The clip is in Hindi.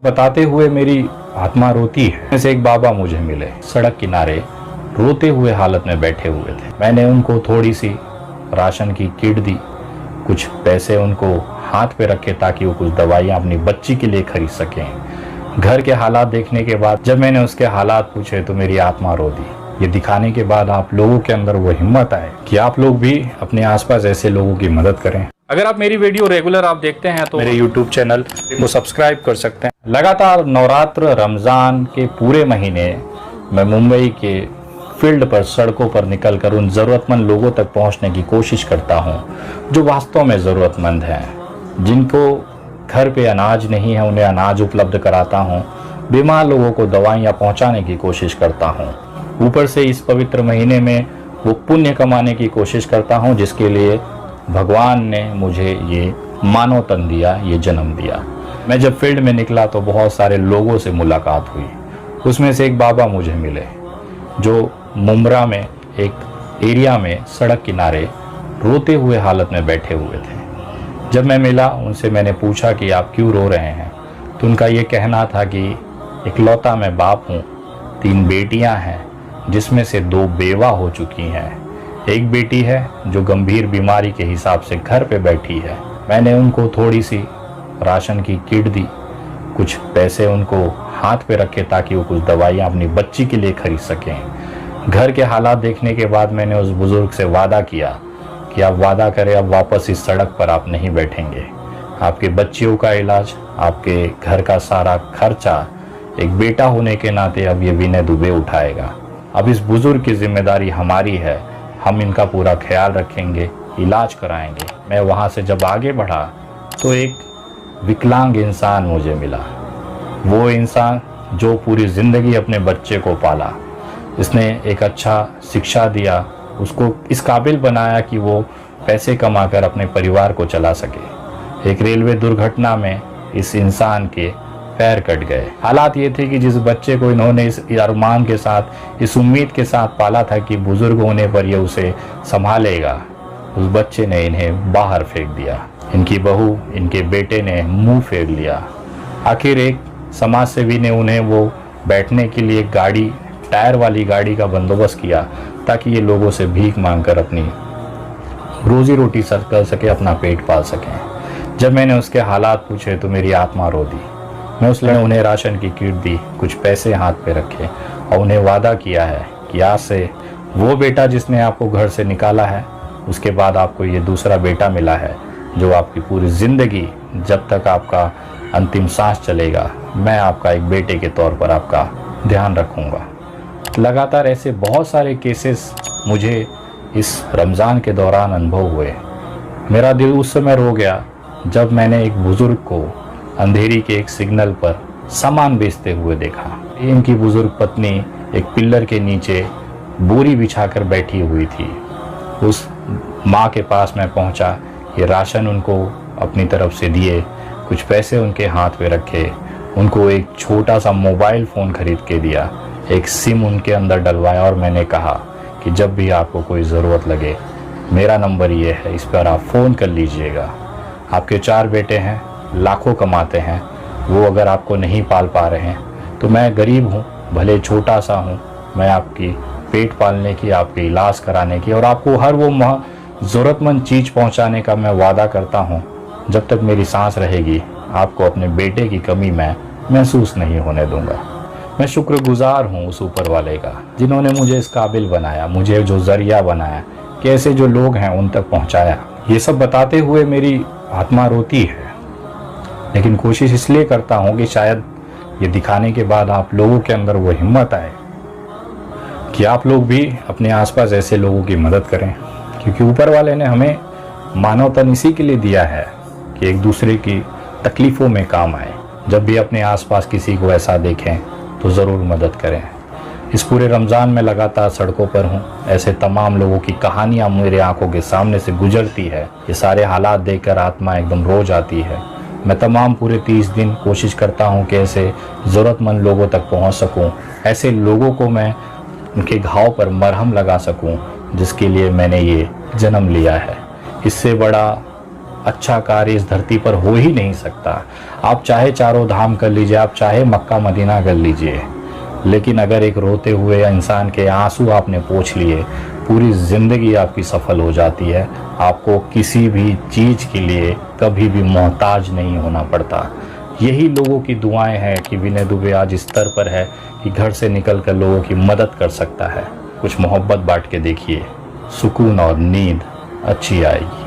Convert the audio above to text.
बताते हुए मेरी आत्मा रोती है। ऐसे एक बाबा मुझे मिले, सड़क किनारे रोते हुए हालत में बैठे हुए थे। मैंने उनको थोड़ी सी राशन की किट दी, कुछ पैसे उनको हाथ पे रखे ताकि वो कुछ दवाइयाँ अपनी बच्ची के लिए खरीद सकें। घर के हालात देखने के बाद जब मैंने उसके हालात पूछे तो मेरी आत्मा रो दी। ये दिखाने के बाद आप लोगों के अंदर वो हिम्मत आए कि आप लोग भी अपने आसपास ऐसे लोगों की मदद करें। अगर आप मेरी वीडियो रेगुलर आप देखते हैं तो मेरे YouTube चैनल को सब्सक्राइब कर सकते हैं। लगातार नवरात्र रमज़ान के पूरे महीने मैं मुंबई के फील्ड पर सड़कों पर निकलकर उन ज़रूरतमंद लोगों तक पहुंचने की कोशिश करता हूं जो वास्तव में ज़रूरतमंद हैं। जिनको घर पे अनाज नहीं है उन्हें अनाज उपलब्ध कराता हूं। बीमार लोगों को दवाइयाँ पहुँचाने की कोशिश करता हूँ। ऊपर से इस पवित्र महीने में वो पुण्य कमाने की कोशिश करता हूँ जिसके लिए भगवान ने मुझे ये मानव तन दिया, ये जन्म दिया। मैं जब फील्ड में निकला तो बहुत सारे लोगों से मुलाकात हुई। उसमें से एक बाबा मुझे मिले जो मुंब्रा में एक एरिया में सड़क किनारे रोते हुए हालत में बैठे हुए थे। जब मैं मिला उनसे मैंने पूछा कि आप क्यों रो रहे हैं, तो उनका ये कहना था कि इकलौता मैं बाप हूँ, 3 बेटियाँ हैं जिसमें से 2 बेवा हो चुकी हैं। एक बेटी है जो गंभीर बीमारी के हिसाब से घर पे बैठी है। मैंने उनको थोड़ी सी राशन की किट दी, कुछ पैसे उनको हाथ पे रखे ताकि वो कुछ दवाइयाँ अपनी बच्ची के लिए खरीद सकें। घर के हालात देखने के बाद मैंने उस बुज़ुर्ग से वादा किया कि आप वादा करें अब वापस इस सड़क पर आप नहीं बैठेंगे। आपके बच्चियों का इलाज, आपके घर का सारा खर्चा एक बेटा होने के नाते अब ये विनय दुबे उठाएगा। अब इस बुज़ुर्ग की जिम्मेदारी हमारी है, हम इनका पूरा ख्याल रखेंगे, इलाज कराएंगे। मैं वहाँ से जब आगे बढ़ा तो एक विकलांग इंसान मुझे मिला। वो इंसान जो पूरी ज़िंदगी अपने बच्चे को पाला, इसने एक अच्छा शिक्षा दिया, उसको इस काबिल बनाया कि वो पैसे कमाकर अपने परिवार को चला सके। एक रेलवे दुर्घटना में इस इंसान के पैर कट गए। हालात ये थे कि जिस बच्चे को इन्होंने इस अरमान के साथ, इस उम्मीद के साथ पाला था कि बुजुर्ग होने पर ये उसे संभालेगा, उस बच्चे ने इन्हें बाहर फेंक दिया। इनकी बहू, इनके बेटे ने मुंह फेर लिया। आखिर एक समाज सेवी ने उन्हें वो बैठने के लिए गाड़ी, टायर वाली गाड़ी का बंदोबस्त किया ताकि ये लोगों से भीख मांगकर अपनी रोजी रोटी सर कर सके, अपना पेट पाल सकें। जब मैंने उसके हालात पूछे तो मेरी आत्मा रो दी। मैं उन्हें राशन की किट दी, कुछ पैसे हाथ पे रखे और उन्हें वादा किया है कि आज से वो बेटा जिसने आपको घर से निकाला है, उसके बाद आपको ये दूसरा बेटा मिला है जो आपकी पूरी ज़िंदगी, जब तक आपका अंतिम सांस चलेगा, मैं आपका एक बेटे के तौर पर आपका ध्यान रखूँगा। लगातार ऐसे बहुत सारे केसेस मुझे इस रमज़ान के दौरान अनुभव हुए। मेरा दिल उस समय रो गया जब मैंने एक बुज़ुर्ग को अंधेरी के एक सिग्नल पर सामान बेचते हुए देखा। इनकी बुजुर्ग पत्नी एक पिल्लर के नीचे बोरी बिछाकर बैठी हुई थी। उस माँ के पास मैं पहुँचा, ये राशन उनको अपनी तरफ से दिए, कुछ पैसे उनके हाथ पे रखे, उनको एक छोटा सा मोबाइल फ़ोन खरीद के दिया, एक सिम उनके अंदर डलवाया और मैंने कहा कि जब भी आपको कोई ज़रूरत लगे मेरा नंबर ये है, इस पर आप फ़ोन कर लीजिएगा। आपके 4 बेटे हैं, लाखों कमाते हैं, वो अगर आपको नहीं पाल पा रहे हैं तो मैं गरीब हूँ, भले छोटा सा हूँ, मैं आपकी पेट पालने की, आपके इलाज कराने की और आपको हर वो ज़रूरतमंद चीज़ पहुँचाने का मैं वादा करता हूँ। जब तक मेरी सांस रहेगी आपको अपने बेटे की कमी मैं महसूस नहीं होने दूँगा। मैं शुक्रगुजार हूँ उस ऊपर वाले का जिन्होंने मुझे इस काबिल बनाया, मुझे जो ज़रिया बनाया कि ऐसे जो लोग हैं उन तक पहुँचाया। ये सब बताते हुए मेरी आत्मा रोती है, लेकिन कोशिश इसलिए करता हूँ कि शायद ये दिखाने के बाद आप लोगों के अंदर वो हिम्मत आए कि आप लोग भी अपने आसपास ऐसे लोगों की मदद करें। क्योंकि ऊपर वाले ने हमें मानव तन इसी के लिए दिया है कि एक दूसरे की तकलीफ़ों में काम आए। जब भी अपने आसपास किसी को ऐसा देखें तो ज़रूर मदद करें। इस पूरे रमज़ान में लगातार सड़कों पर हूँ, ऐसे तमाम लोगों की कहानियाँ मेरे आंखों के सामने से गुजरती है। ये सारे हालात देखकर आत्मा एकदम रो जाती है। मैं तमाम पूरे 30 दिन कोशिश करता हूँ कि ऐसे ज़रूरतमंद लोगों तक पहुँच सकूँ, ऐसे लोगों को मैं उनके घाव पर मरहम लगा सकूँ जिसके लिए मैंने ये जन्म लिया है। इससे बड़ा अच्छा कार्य इस धरती पर हो ही नहीं सकता। आप चाहे चारों धाम कर लीजिए, आप चाहे मक्का मदीना कर लीजिए, लेकिन अगर एक रोते हुए इंसान के आंसू आपने पोंछ लिए, पूरी ज़िंदगी आपकी सफल हो जाती है। आपको किसी भी चीज़ के लिए कभी भी मोहताज नहीं होना पड़ता। यही लोगों की दुआएं हैं कि विनय दुबे आज इस स्तर पर है कि घर से निकल कर लोगों की मदद कर सकता है। कुछ मोहब्बत बांट के देखिए, सुकून और नींद अच्छी आएगी।